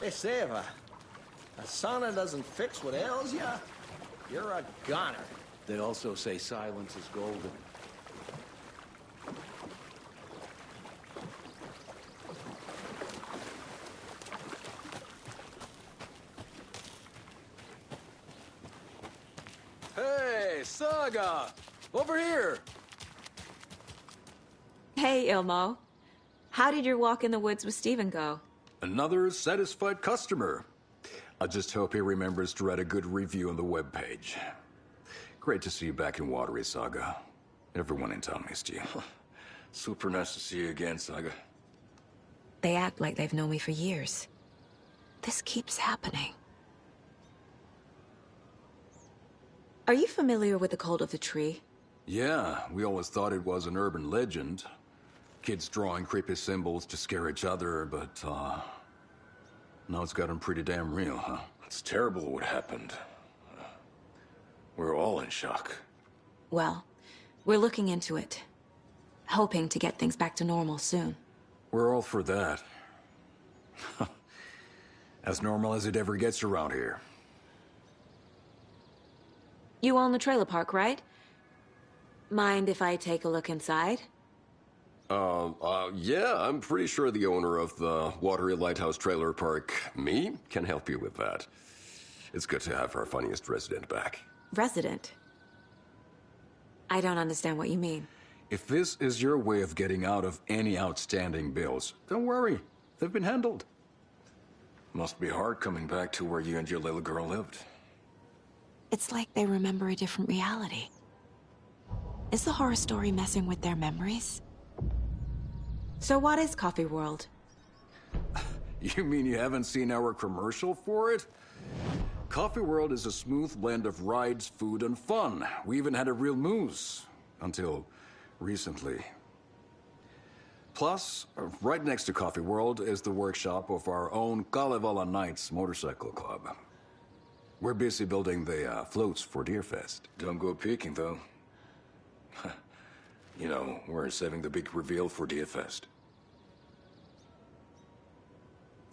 Hey, Seva, a sauna doesn't fix what ails ya? You're a goner. They also say silence is golden. Hey, Saga! Over here! Hey, Ilmo. How did your walk in the woods with Steven go? Another satisfied customer. I just hope he remembers to write a good review on the webpage. Great to see you back in Watery, Saga. Everyone in town missed you. Super nice to see you again, Saga. They act like they've known me for years. This keeps happening. Are you familiar with the cult of the tree? Yeah, we always thought it was an urban legend. Kids drawing creepy symbols to scare each other, but, now it's gotten pretty damn real, huh? It's terrible what happened. We're all in shock. Well, we're looking into it. Hoping to get things back to normal soon. We're all for that. As normal as it ever gets around here. You own the trailer park, right? Mind if I take a look inside? Yeah, I'm pretty sure the owner of the Watery Lighthouse Trailer Park, me, can help you with that. It's good to have our funniest resident back. Resident? I don't understand what you mean. If this is your way of getting out of any outstanding bills, don't worry. They've been handled. Must be hard coming back to where you and your little girl lived. It's like they remember a different reality. Is the horror story messing with their memories? So what is Coffee World? You mean you haven't seen our commercial for it? Coffee World is a smooth blend of rides, food, and fun. We even had a real moose. Until recently. Plus, right next to Coffee World is the workshop of our own Kalevala Knights Motorcycle Club. We're busy building the floats for Deerfest. Don't go peeking, though. You know, we're saving the big reveal for Deerfest.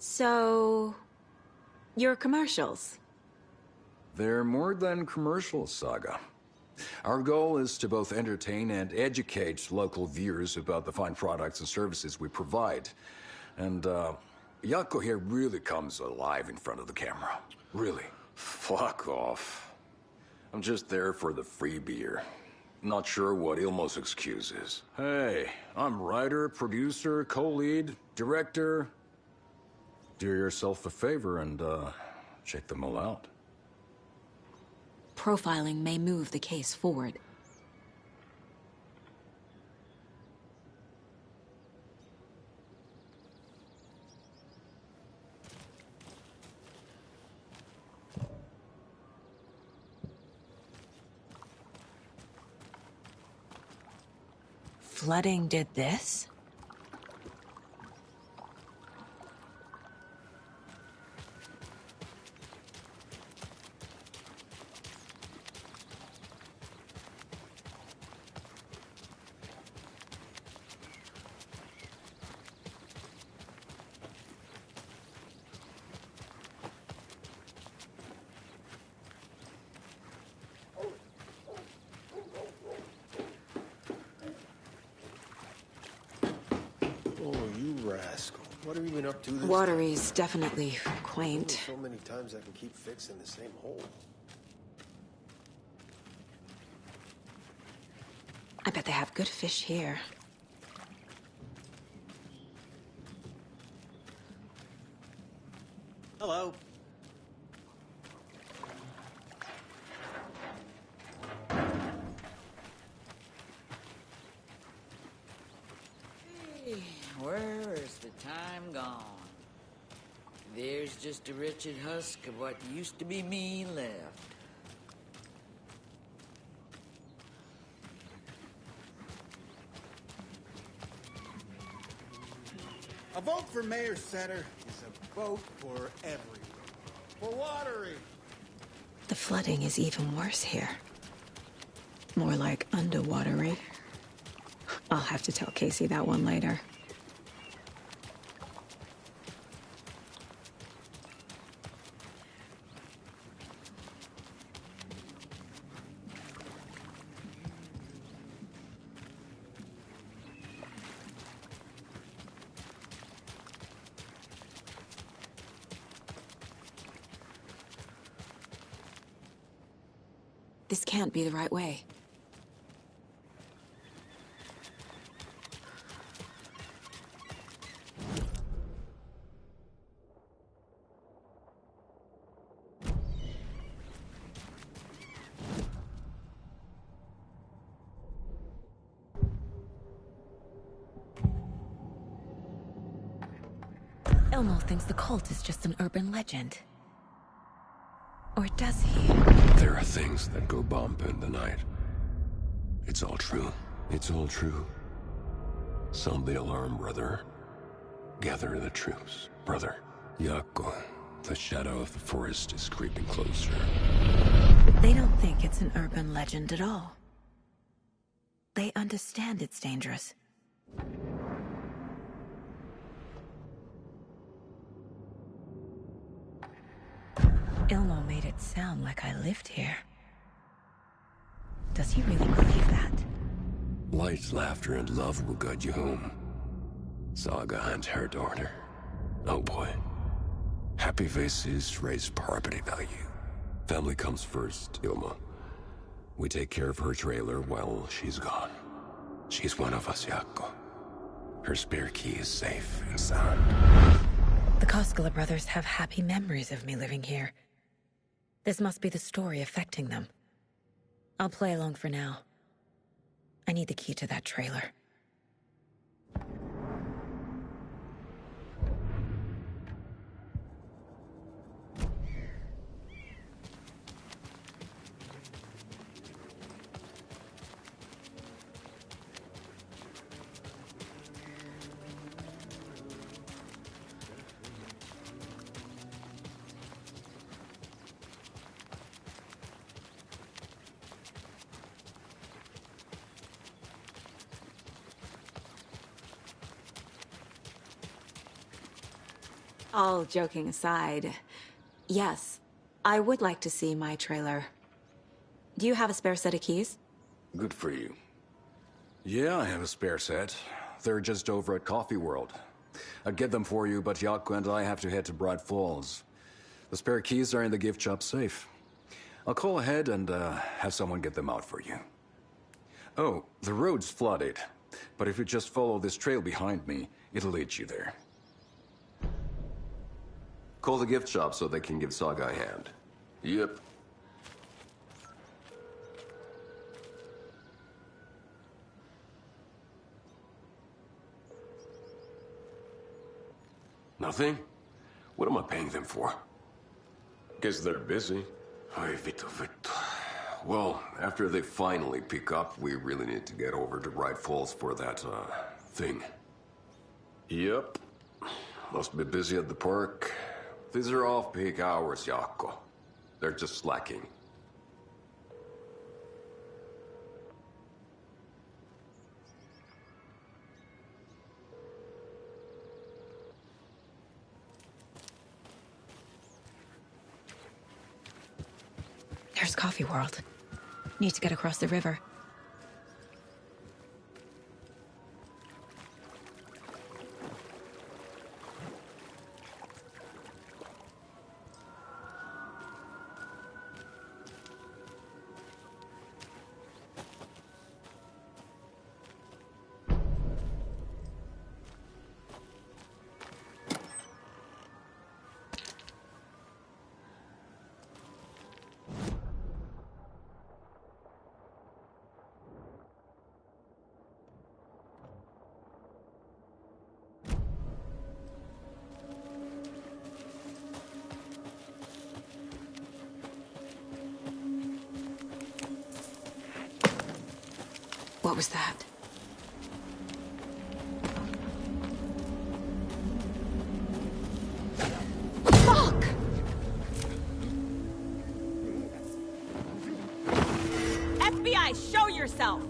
So... your commercials? They're more than commercials, Saga. Our goal is to both entertain and educate local viewers about the fine products and services we provide. And, Yako here really comes alive in front of the camera. Really. Fuck off. I'm just there for the free beer. Not sure what Ilmo's excuse is. Hey, I'm writer, producer, co-lead, director. Do yourself a favor and, check them all out. Profiling may move the case forward. Flooding did this? Rascal. What have you been up to this Watery's definitely quaint. So many times I can keep fixing the same hole. I bet they have good fish here. Hello. Where is the time gone? There's just a wretched husk of what used to be me left. A vote for Mayor Setter is a vote for everyone. For Watery. The flooding is even worse here. More like underwatery. I'll have to tell Casey that one later. This can't be the right way. Ilmo thinks the cult is just an urban legend. Or does he? There are things that go bump in the night. It's all true. It's all true. Sound the alarm, brother. Gather the troops, brother. Yako, the shadow of the forest is creeping closer. They don't think it's an urban legend at all. They understand it's dangerous. Ilmo made it sound like I lived here. Does he really believe that? Light, laughter, and love will guide you home. Saga and her daughter. Oh boy. Happy faces raise property value. Family comes first, Ilma. We take care of her trailer while she's gone. She's one of us, Yako. Her spare key is safe and sound. The Koskela brothers have happy memories of me living here. This must be the story affecting them. I'll play along for now. I need the key to that trailer. All joking aside, yes, I would like to see my trailer. Do you have a spare set of keys? Good for you. Yeah, I have a spare set. They're just over at Coffee World. I'd get them for you, but Yako and I have to head to Bright Falls. The spare keys are in the gift shop safe. I'll call ahead and have someone get them out for you. Oh, the road's flooded, but if you just follow this trail behind me, it'll lead you there. Call the gift shop so they can give Saga a hand. Yep. Nothing? What am I paying them for? Guess they're busy. Ay, Vito. Well, after they finally pick up, we really need to get over to Bright Falls for that, thing. Yep. Must be busy at the park. These are off-peak hours, Yako. They're just slacking. There's Coffee World. Need to get across the river. What was that? Fuck! FBI, show yourself!